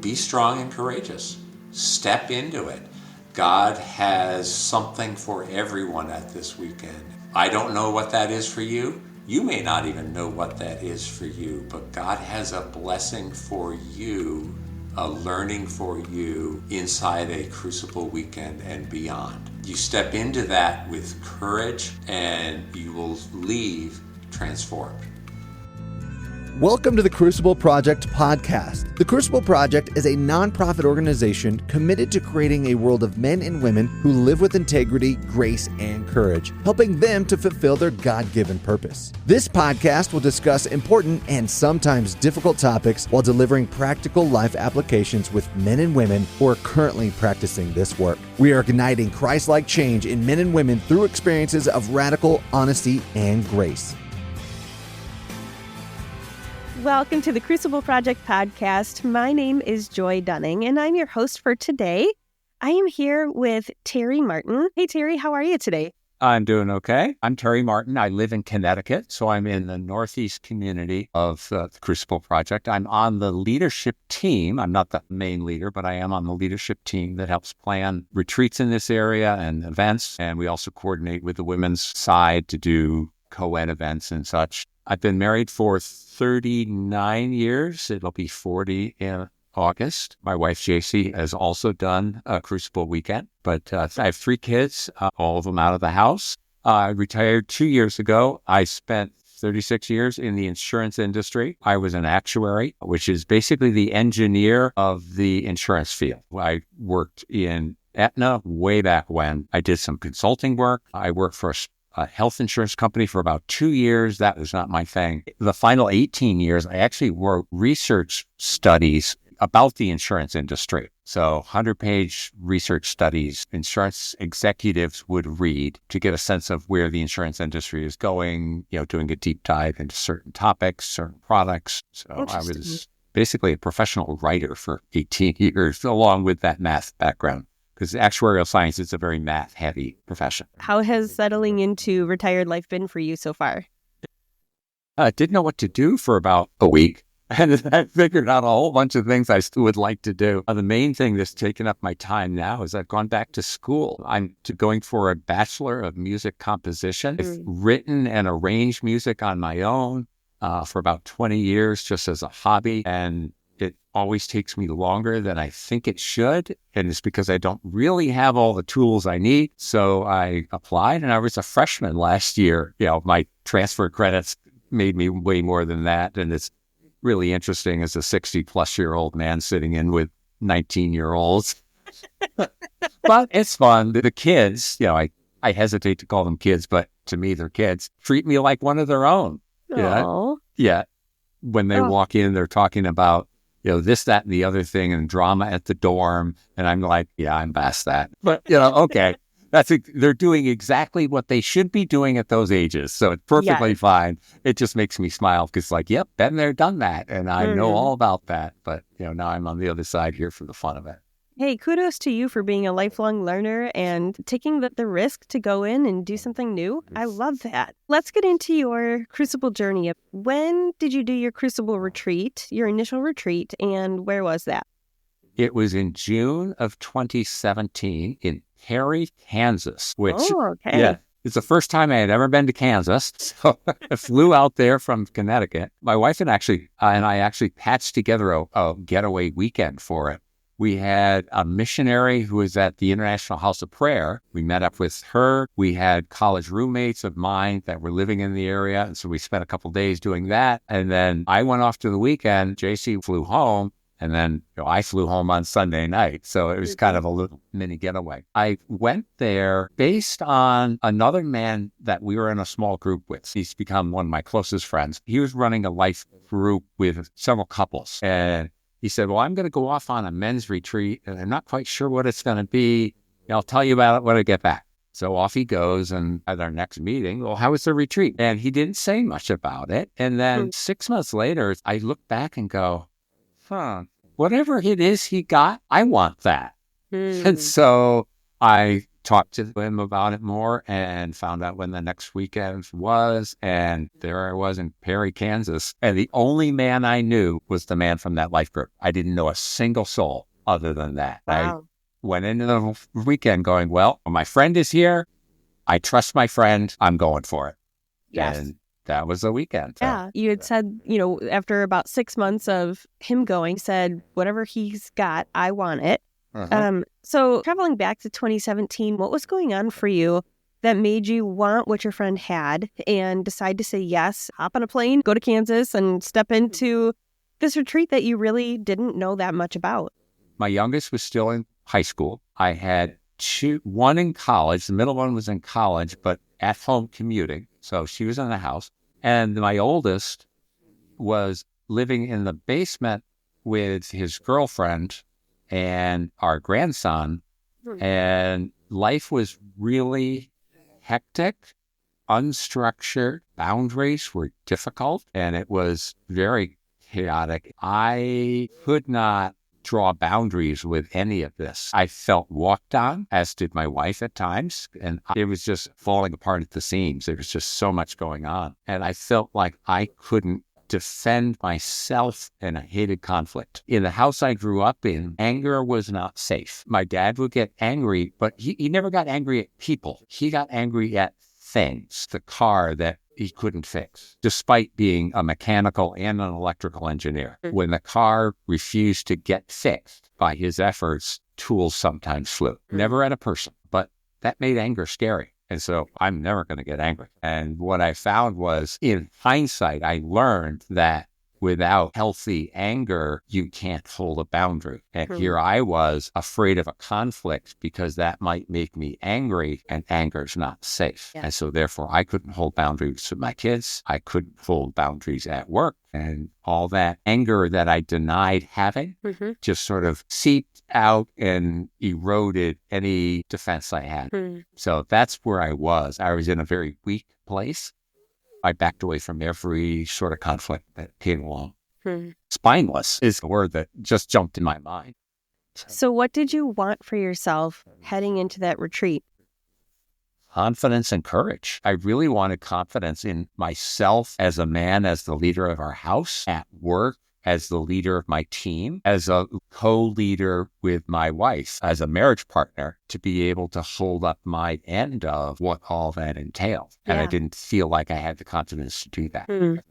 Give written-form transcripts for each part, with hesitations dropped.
be strong and courageous. Step into it. God has something for everyone at this weekend. I don't know what that is for you. You may not even know what that is for you, but God has a blessing for you, a learning for you inside a Crucible weekend and beyond. You step into that with courage and you will leave transformed. Welcome to the Crucible Project Podcast. The Crucible Project is a nonprofit organization committed to creating a world of men and women who live with integrity, grace, and courage, helping them to fulfill their God-given purpose. This podcast will discuss important and sometimes difficult topics while delivering practical life applications with men and women who are currently practicing this work. We are igniting Christ-like change in men and women through experiences of radical honesty and grace. Welcome to the Crucible Project Podcast. My name is Joy Dunning, and I'm your host for today. I am here with Terry Martin. Hey, Terry, how are you today? I'm doing okay. I'm Terry Martin. I live in Connecticut, so I'm in the Northeast community of the Crucible Project. I'm on the leadership team. I'm not the main leader, but I am on the leadership team that helps plan retreats in this area and events. And we also coordinate with the women's side to do co-ed events and such. I've been married for 39 years. It'll be 40 in August. My wife, JC, has also done a Crucible weekend, but I have 3 kids, all of them out of the house. I retired 2 years ago. I spent 36 years in the insurance industry. I was an actuary, which is basically the engineer of the insurance field. I worked in Aetna way back when. I did some consulting work. I worked for a health insurance company for about 2 years. That was not my thing. The final 18 years, I actually wrote research studies about the insurance industry. So 100-page research studies insurance executives would read to get a sense of where the insurance industry is going, doing a deep dive into certain topics, certain products. So I was basically a professional writer for 18 years, along with that math background. Because actuarial science is a very math-heavy profession. How has settling into retired life been for you so far? I didn't know what to do for about a week. And I figured out a whole bunch of things I still would like to do. The main thing that's taken up my time now is I've gone back to school. I'm going for a Bachelor of Music Composition. I've written and arranged music on my own for about 20 years just as a hobby. And it always takes me longer than I think it should. And it's because I don't really have all the tools I need. So I applied and I was a freshman last year. My transfer credits made me way more than that. And it's really interesting as a 60-plus-year-old man sitting in with 19-year-olds. But it's fun. The kids, I hesitate to call them kids, but to me, they're kids, treat me like one of their own. Yeah. When they walk in, they're talking about this, that, and the other thing, and drama at the dorm. And I'm like, yeah, I'm past that. But, okay, they're doing exactly what they should be doing at those ages. So it's perfectly fine. It just makes me smile because yep, been there, done that. And I know all about that. But, now I'm on the other side here for the fun of it. Hey, kudos to you for being a lifelong learner and taking the risk to go in and do something new. I love that. Let's get into your Crucible journey. When did you do your Crucible retreat, your initial retreat, and where was that? It was in June of 2017 in Perry, Kansas, which it's the first time I had ever been to Kansas. So I flew out there from Connecticut. My wife and I actually patched together a getaway weekend for it. We had a missionary who was at the International House of Prayer. We met up with her. We had college roommates of mine that were living in the area. And so we spent a couple days doing that. And then I went off to the weekend. JC flew home. And then I flew home on Sunday night. So it was kind of a little mini getaway. I went there based on another man that we were in a small group with. He's become one of my closest friends. He was running a life group with several couples. And he said, well, I'm going to go off on a men's retreat, and I'm not quite sure what it's going to be. I'll tell you about it when I get back. So off he goes, and at our next meeting, well, how was the retreat? And he didn't say much about it. And then 6 months later, I look back and go, whatever it is he got, I want that. And so I talked to him about it more and found out when the next weekend was. And there I was in Perry, Kansas. And the only man I knew was the man from that life group. I didn't know a single soul other than that. Wow. I went into the weekend going, well, my friend is here. I trust my friend. I'm going for it. Yes. And that was the weekend. Yeah. You had said, after about 6 months of him going, said, whatever he's got, I want it. So traveling back to 2017, what was going on for you that made you want what your friend had and decide to say yes, hop on a plane, go to Kansas and step into this retreat that you really didn't know that much about? My youngest was still in high school. I had one in college. The middle one was in college, but at home commuting. So she was in the house. And my oldest was living in the basement with his girlfriend and our grandson. And life was really hectic, unstructured. Boundaries were difficult, and it was very chaotic. I could not draw boundaries with any of this. I felt walked on, as did my wife at times, and it was just falling apart at the seams. There was just so much going on. And I felt like I couldn't defend myself, and I hated conflict. In the house I grew up in, anger was not safe. My dad would get angry, but he never got angry at people. He got angry at things, the car that he couldn't fix, despite being a mechanical and an electrical engineer. When the car refused to get fixed by his efforts, tools sometimes flew. Never at a person, but that made anger scary. And so I'm never going to get angry. And what I found was, in hindsight, I learned that without healthy anger, you can't hold a boundary. And here I was afraid of a conflict because that might make me angry, and anger's not safe. And so therefore I couldn't hold boundaries with my kids. I couldn't hold boundaries at work. And all that anger that I denied having just sort of seeped out and eroded any defense I had. So that's where I was. I was in a very weak place. I backed away from every sort of conflict that came along. Spineless is the word that just jumped in my mind. So what did you want for yourself heading into that retreat? Confidence and courage. I really wanted confidence in myself as a man, as the leader of our house, at work, as the leader of my team, as a co-leader with my wife, as a marriage partner, to be able to hold up my end of what all that entailed. And I didn't feel like I had the confidence to do that.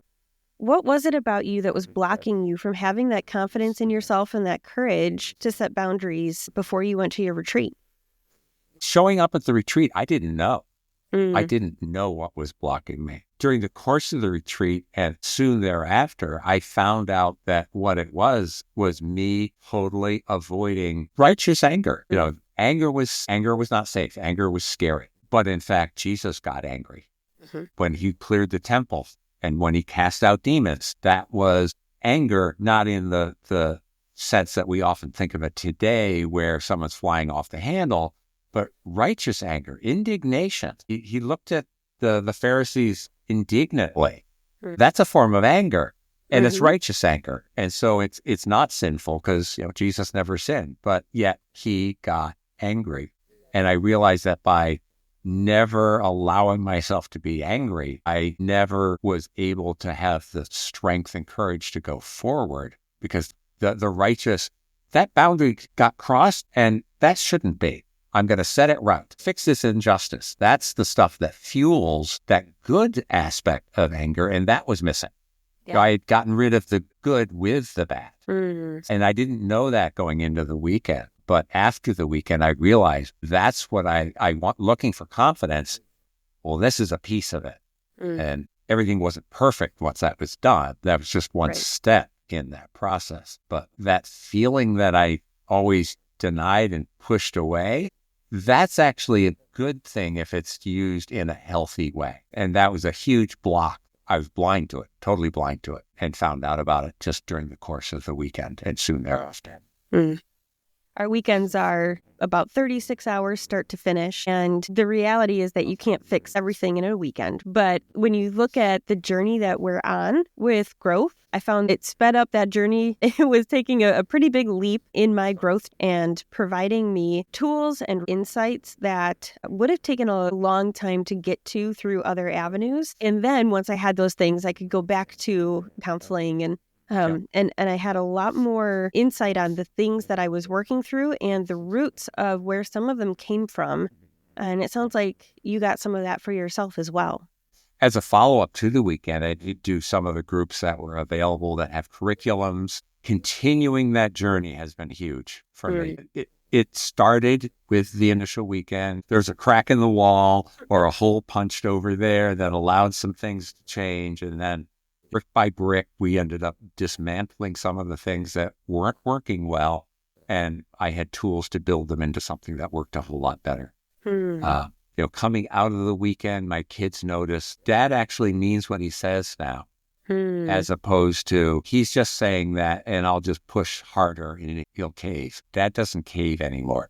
What was it about you that was blocking you from having that confidence in yourself and that courage to set boundaries before you went to your retreat? Showing up at the retreat, I didn't know. I didn't know what was blocking me. During the course of the retreat and soon thereafter, I found out that what it was me totally avoiding righteous anger. Anger was not safe. Anger was scary. But in fact, Jesus got angry when he cleared the temple and when he cast out demons. That was anger, not in the sense that we often think of it today, where someone's flying off the handle, but righteous anger, indignation. He looked at the Pharisees indignantly. That's a form of anger, and it's righteous anger. And so it's not sinful because Jesus never sinned, but yet he got angry. And I realized that by never allowing myself to be angry, I never was able to have the strength and courage to go forward, because the righteous, that boundary got crossed, and that shouldn't be. I'm going to set it right. Fix this injustice. That's the stuff that fuels that good aspect of anger, and that was missing. I had gotten rid of the good with the bad. And I didn't know that going into the weekend. But after the weekend, I realized that's what I want, looking for confidence. Well, this is a piece of it. And everything wasn't perfect once that was done. That was just one step in that process. But that feeling that I always denied and pushed away, that's actually a good thing if it's used in a healthy way. And that was a huge block. I was blind to it, totally blind to it, and found out about it just during the course of the weekend and soon thereafter. Our weekends are about 36 hours start to finish. And the reality is that you can't fix everything in a weekend. But when you look at the journey that we're on with growth, I found it sped up that journey. It was taking a pretty big leap in my growth and providing me tools and insights that would have taken a long time to get to through other avenues. And then once I had those things, I could go back to counseling and I had a lot more insight on the things that I was working through and the roots of where some of them came from. And it sounds like you got some of that for yourself as well. As a follow-up to the weekend, I did do some of the groups that were available that have curriculums. Continuing that journey has been huge for me. It started with the initial weekend. There's a crack in the wall or a hole punched over there that allowed some things to change. And then brick by brick, we ended up dismantling some of the things that weren't working well. And I had tools to build them into something that worked a whole lot better. Coming out of the weekend, my kids noticed Dad actually means what he says now, as opposed to he's just saying that and I'll just push harder and he'll cave. Dad doesn't cave anymore.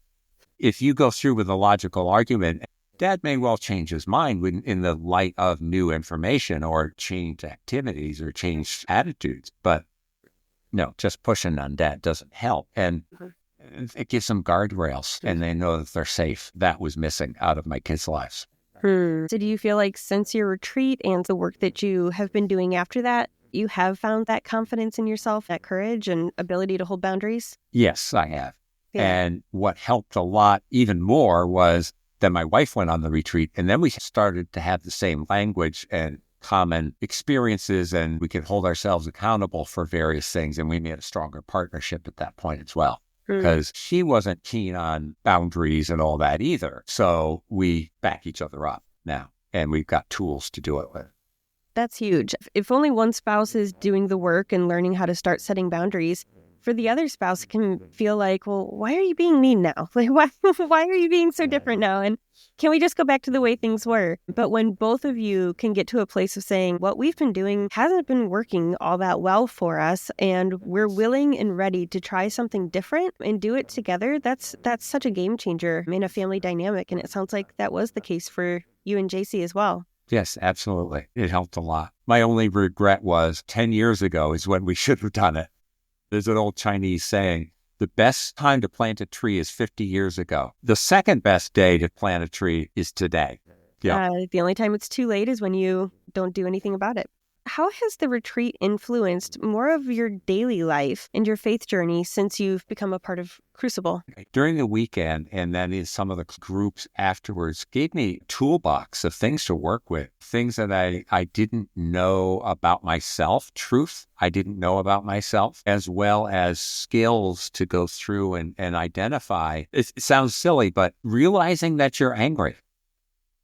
If you go through with a logical argument, Dad may well change his mind in the light of new information or change activities or change attitudes. But no, just pushing on Dad doesn't help. And it gives them guardrails and they know that they're safe. That was missing out of my kids' lives. So do you feel like since your retreat and the work that you have been doing after that, you have found that confidence in yourself, that courage and ability to hold boundaries? Yes, I have. Yeah. And what helped a lot even more was that my wife went on the retreat and then we started to have the same language and common experiences and we could hold ourselves accountable for various things. And we made a stronger partnership at that point as well. Because she wasn't keen on boundaries and all that either. So we back each other up now, and we've got tools to do it with. That's huge. If only one spouse is doing the work and learning how to start setting boundaries, for the other spouse, it can feel like, well, why are you being mean now? Like, why are you being so different now? And can we just go back to the way things were? But when both of you can get to a place of saying, what we've been doing hasn't been working all that well for us, and we're willing and ready to try something different and do it together, that's such a game changer in a family dynamic. And it sounds like that was the case for you and JC as well. Yes, absolutely. It helped a lot. My only regret was 10 years ago is when we should have done it. There's an old Chinese saying, the best time to plant a tree is 50 years ago. The second best day to plant a tree is today. Yeah. The only time it's too late is when you don't do anything about it. How has the retreat influenced more of your daily life and your faith journey since you've become a part of Crucible? During the weekend and then in some of the groups afterwards gave me a toolbox of things to work with, things that I didn't know about myself, truth I didn't know about myself, as well as skills to go through and identify. It sounds silly, but realizing that you're angry.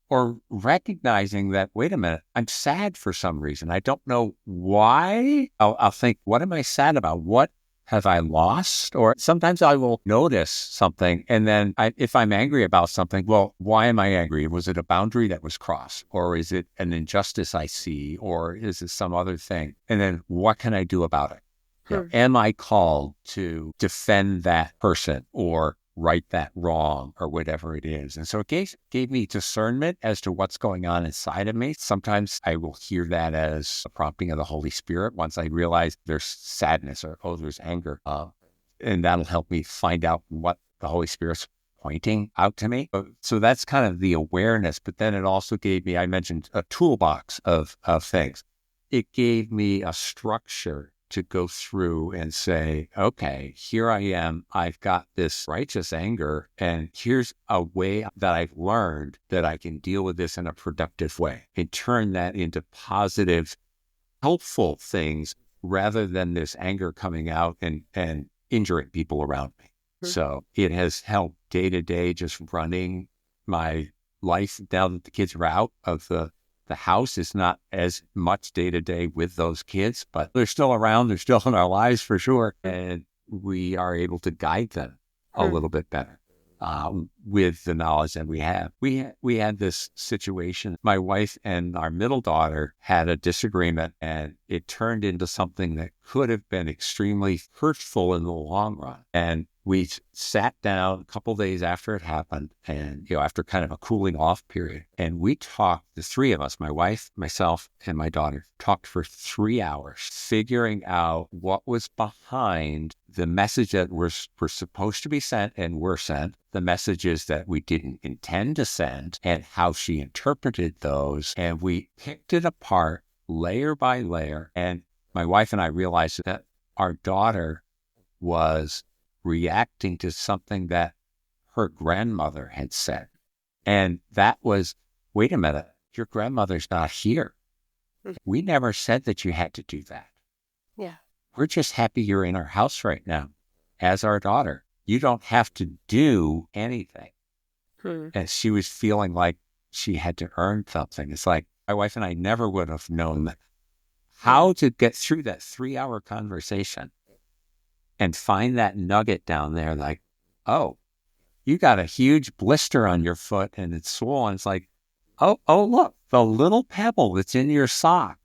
Or recognizing that, wait a minute, I'm sad for some reason. I don't know why. I'll think, what am I sad about? What have I lost? Or sometimes I will notice something. And then if I'm angry about something, well, why am I angry? Was it a boundary that was crossed? Or is it an injustice I see? Or is it some other thing? And then what can I do about it? Sure. Am I called to defend that person or right that wrong or whatever it is? And so it gave me discernment as to what's going on inside of me. Sometimes I will hear that as a prompting of the Holy Spirit once I realize there's sadness or, there's anger. And that'll help me find out what the Holy Spirit's pointing out to me. So that's kind of the awareness. But then it also gave me, I mentioned, a toolbox of things. It gave me a structure to go through and say, okay, here I am. I've got this righteous anger, and here's a way that I've learned that I can deal with this in a productive way and turn that into positive, helpful things rather than this anger coming out and injuring people around me. Mm-hmm. So it has helped day to day just running my life now that the kids are out of the house. Is not as much day to day with those kids, but they're still around. They're still in our lives for sure. And we are able to guide them a little bit better with the knowledge that we have. We had this situation. My wife and our middle daughter had a disagreement, and it turned into something that could have been extremely hurtful in the long run. And we sat down a couple days after it happened and, after kind of a cooling off period, and we talked, the three of us, my wife, myself, and my daughter, talked for 3 hours, figuring out what was behind the message that were supposed to be sent and were sent, the messages that we didn't intend to send, and how she interpreted those. And we picked it apart layer by layer. And my wife and I realized that our daughter was reacting to something that her grandmother had said. And that was, wait a minute, your grandmother's not here. We never said that you had to do that. Yeah. We're just happy you're in our house right now as our daughter. You don't have to do anything. And she was feeling like she had to earn something. It's like my wife and I never would have known that, how to get through that 3-hour conversation and find that nugget down there, like, oh, you got a huge blister on your foot and it's swollen. It's like, oh, look, the little pebble that's in your sock.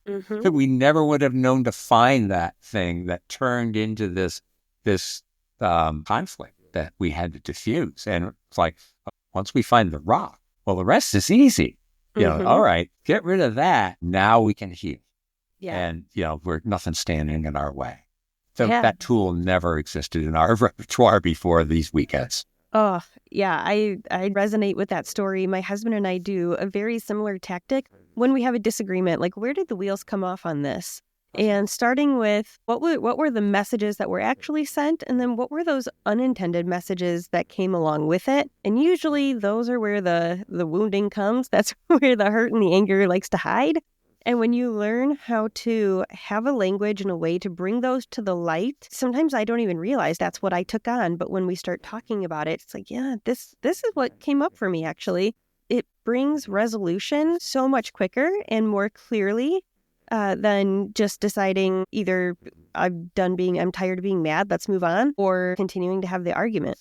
We never would have known to find that thing that turned into this conflict that we had to diffuse. And it's like, once we find the rock, well, the rest is easy. All right, get rid of that. Now we can heal. Yeah. And, we're nothing standing in our way. So that tool never existed in our repertoire before these weekends. Oh, yeah. I resonate with that story. My husband and I do a very similar tactic when we have a disagreement. Like, where did the wheels come off on this? And starting with what were the messages that were actually sent, and then what were those unintended messages that came along with it? And usually those are where the wounding comes. That's where the hurt and the anger likes to hide. And when you learn how to have a language and a way to bring those to the light, sometimes I don't even realize that's what I took on. But when we start talking about it, it's like, yeah, this is what came up for me, actually. It brings resolution so much quicker and more clearly than just deciding either I'm tired of being mad, let's move on, or continuing to have the argument.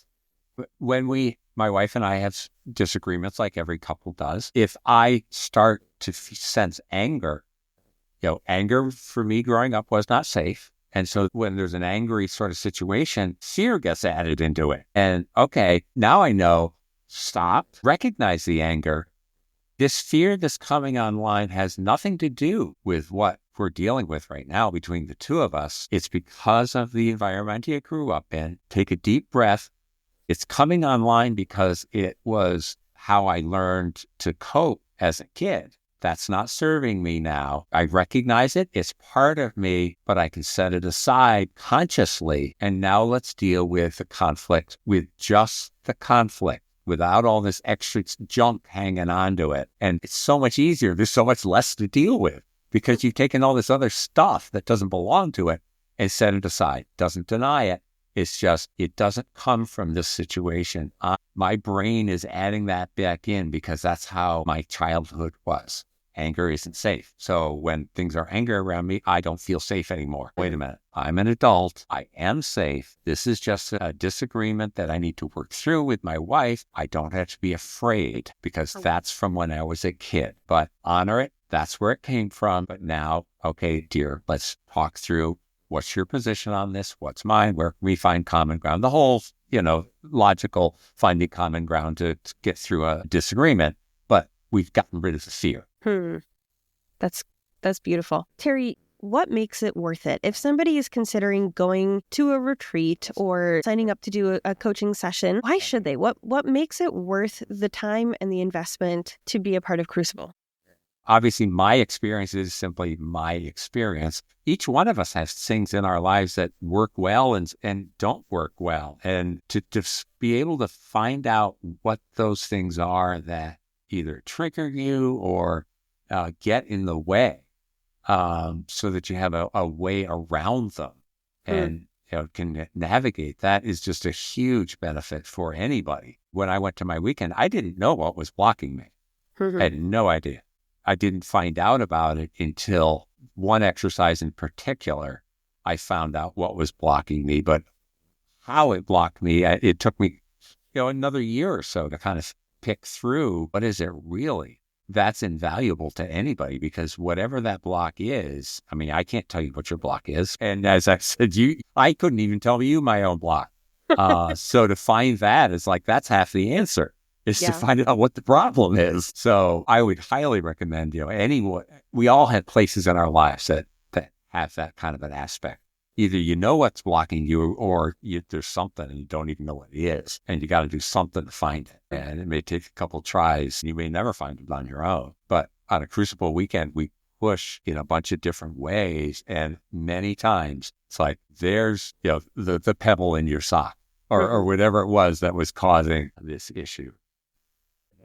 When my wife and I have disagreements, like every couple does, if I start to sense anger, anger for me growing up was not safe. And so when there's an angry sort of situation, fear gets added into it. And okay, now I know, stop, recognize the anger. This fear that's coming online has nothing to do with what we're dealing with right now between the two of us. It's because of the environment you grew up in. Take a deep breath. It's coming online because it was how I learned to cope as a kid. That's not serving me now. I recognize it. It's part of me, but I can set it aside consciously. And now let's deal with the conflict with just the conflict, without all this extra junk hanging onto it. And it's so much easier. There's so much less to deal with because you've taken all this other stuff that doesn't belong to it and set it aside. Doesn't deny it. It's just, it doesn't come from this situation. My brain is adding that back in because that's how my childhood was. Anger isn't safe. So when things are anger around me, I don't feel safe anymore. Wait a minute. I'm an adult. I am safe. This is just a disagreement that I need to work through with my wife. I don't have to be afraid because that's from when I was a kid. But honor it. That's where it came from. But now, okay, dear, let's talk through. What's your position on this? What's mine? Where can we find common ground? The whole, logical finding common ground to get through a disagreement. But we've gotten rid of the fear. That's beautiful. Terry, what makes it worth it? If somebody is considering going to a retreat or signing up to do a coaching session, why should they? What makes it worth the time and the investment to be a part of Crucible? Obviously, my experience is simply my experience. Each one of us has things in our lives that work well and don't work well. And to be able to find out what those things are that either trigger you or get in the way so that you have a way around them and can navigate, that is just a huge benefit for anybody. When I went to my weekend, I didn't know what was blocking me. I had no idea. I didn't find out about it until one exercise in particular. I found out what was blocking me, but how it blocked me, it took me, another year or so to kind of pick through what is it really. That's invaluable to anybody because whatever that block is, I can't tell you what your block is. And as I said, I couldn't even tell you my own block. So to find that is like, that's half the answer, is to Yeah. find out what the problem is. So I would highly recommend, anyone, we all have places in our lives that have that kind of an aspect. Either you know what's blocking you, or there's something and you don't even know what it is, and you got to do something to find it. And it may take a couple tries. You may never find it on your own. But on a Crucible weekend, we push in a bunch of different ways, and many times it's like there's the pebble in your sock, or whatever it was that was causing this issue.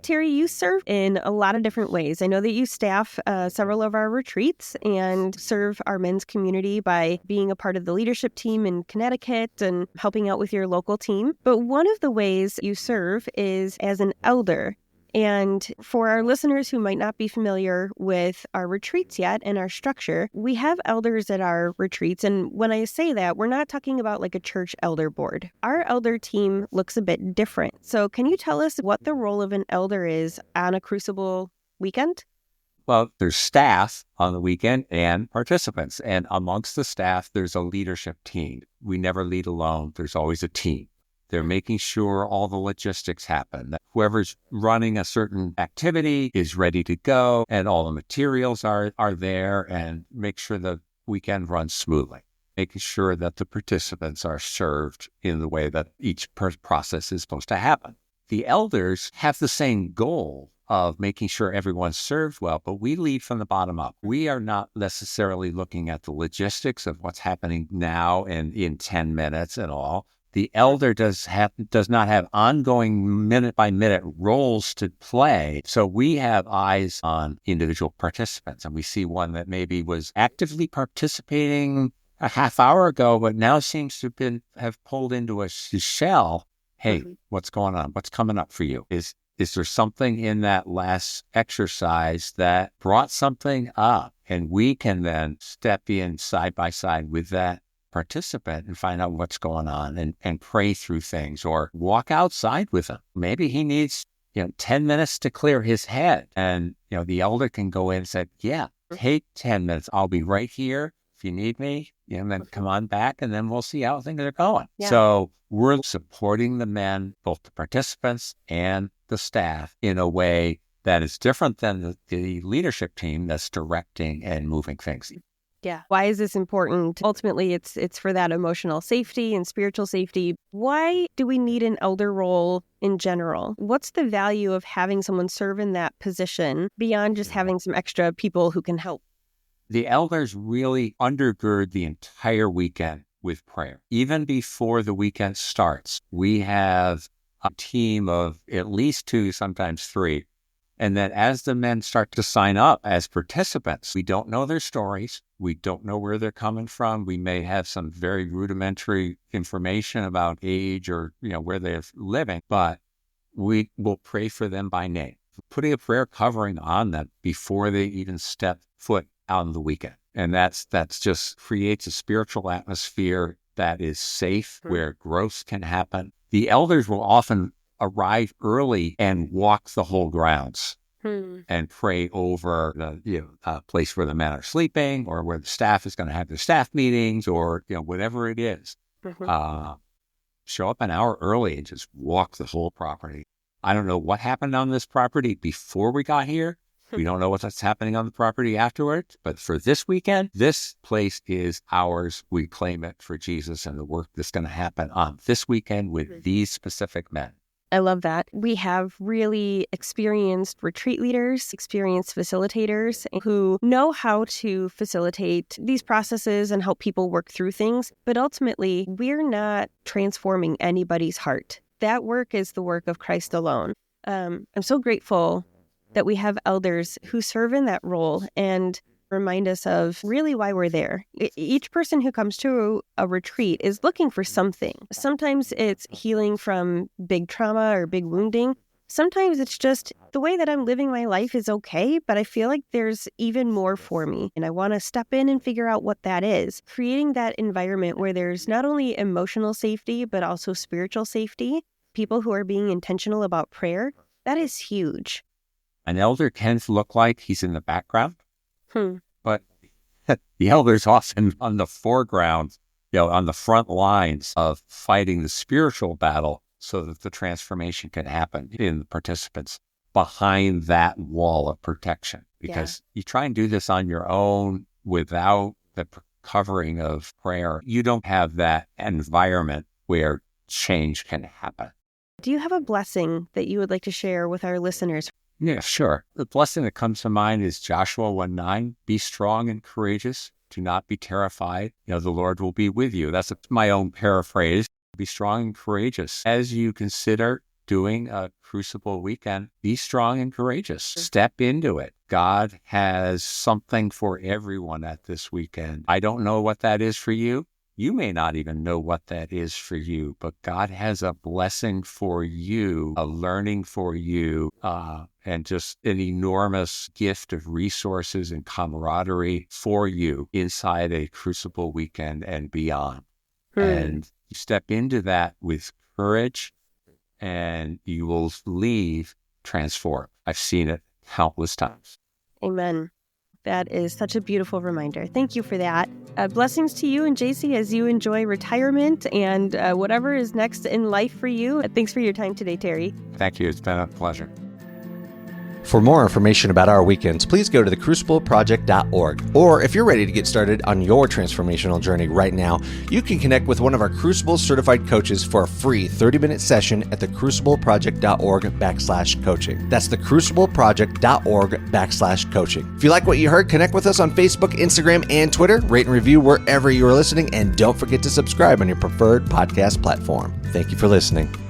Terry, you serve in a lot of different ways. I know that you staff several of our retreats and serve our men's community by being a part of the leadership team in Connecticut and helping out with your local team. But one of the ways you serve is as an elder. And for our listeners who might not be familiar with our retreats yet and our structure, we have elders at our retreats. And when I say that, we're not talking about like a church elder board. Our elder team looks a bit different. So can you tell us what the role of an elder is on a Crucible weekend? Well, there's staff on the weekend and participants. And amongst the staff, there's a leadership team. We never lead alone. There's always a team. They're making sure all the logistics happen, that whoever's running a certain activity is ready to go, and all the materials are there, and make sure the weekend runs smoothly, making sure that the participants are served in the way that each process is supposed to happen. The elders have the same goal of making sure everyone's served well, but we lead from the bottom up. We are not necessarily looking at the logistics of what's happening now and in 10 minutes and all. The elder does not have ongoing minute-by-minute roles to play. So we have eyes on individual participants, and we see one that maybe was actively participating a half hour ago, but now seems to have pulled into a shell. Hey, what's going on? What's coming up for you? Is there something in that last exercise that brought something up? And we can then step in side by side with that participant and find out what's going on and pray through things, or walk outside with him. Maybe he needs 10 minutes to clear his head, and the elder can go in and say, yeah, take 10 minutes. I'll be right here if you need me, and then come on back, and then we'll see how things are going. Yeah. So we're supporting the men, both the participants and the staff, in a way that is different than the leadership team that's directing and moving things. Yeah. Why is this important? Ultimately, it's for that emotional safety and spiritual safety. Why do we need an elder role in general? What's the value of having someone serve in that position beyond just having some extra people who can help? The elders really undergird the entire weekend with prayer. Even before the weekend starts, we have a team of at least 2, sometimes 3. And then as the men start to sign up as participants, we don't know their stories. We don't know where they're coming from. We may have some very rudimentary information about age or, where they're living, but we will pray for them by name, putting a prayer covering on them before they even step foot out on the weekend. And that's just creates a spiritual atmosphere that is safe, where growth can happen. The elders will often arrive early and walk the whole grounds and pray over the place where the men are sleeping, or where the staff is going to have their staff meetings, or whatever it is. Show up an hour early and just walk the whole property. I don't know what happened on this property before we got here. We don't know what's happening on the property afterwards. But for this weekend, this place is ours. We claim it for Jesus and the work that's going to happen on this weekend with these specific men. I love that. We have really experienced retreat leaders, experienced facilitators who know how to facilitate these processes and help people work through things. But ultimately, we're not transforming anybody's heart. That work is the work of Christ alone. I'm so grateful that we have elders who serve in that role and remind us of really why we're there. Each person who comes to a retreat is looking for something. Sometimes it's healing from big trauma or big wounding. Sometimes it's just the way that I'm living my life is okay, but I feel like there's even more for me. And I want to step in and figure out what that is. Creating that environment where there's not only emotional safety, but also spiritual safety. People who are being intentional about prayer, that is huge. An elder can look like he's in the background. But the elder's often on the foreground, on the front lines of fighting the spiritual battle so that the transformation can happen in the participants behind that wall of protection. Because you try and do this on your own without the covering of prayer, you don't have that environment where change can happen. Do you have a blessing that you would like to share with our listeners? Yeah, sure. The blessing that comes to mind is Joshua 1:9. Be strong and courageous. Do not be terrified. The Lord will be with you. That's my own paraphrase. Be strong and courageous. As you consider doing a Crucible weekend, be strong and courageous. Step into it. God has something for everyone at this weekend. I don't know what that is for you. You may not even know what that is for you, but God has a blessing for you, a learning for you, and just an enormous gift of resources and camaraderie for you inside a Crucible weekend and beyond. And you step into that with courage, and you will leave transformed. I've seen it countless times. Amen. That is such a beautiful reminder. Thank you for that. Blessings to you and JC as you enjoy retirement and whatever is next in life for you. Thanks for your time today, Terry. Thank you. It's been a pleasure. For more information about our weekends, please go to thecrucibleproject.org. Or if you're ready to get started on your transformational journey right now, you can connect with one of our Crucible certified coaches for a free 30-minute session at thecrucibleproject.org/coaching. That's thecrucibleproject.org/coaching. If you like what you heard, connect with us on Facebook, Instagram, and Twitter. Rate and review wherever you are listening, and don't forget to subscribe on your preferred podcast platform. Thank you for listening.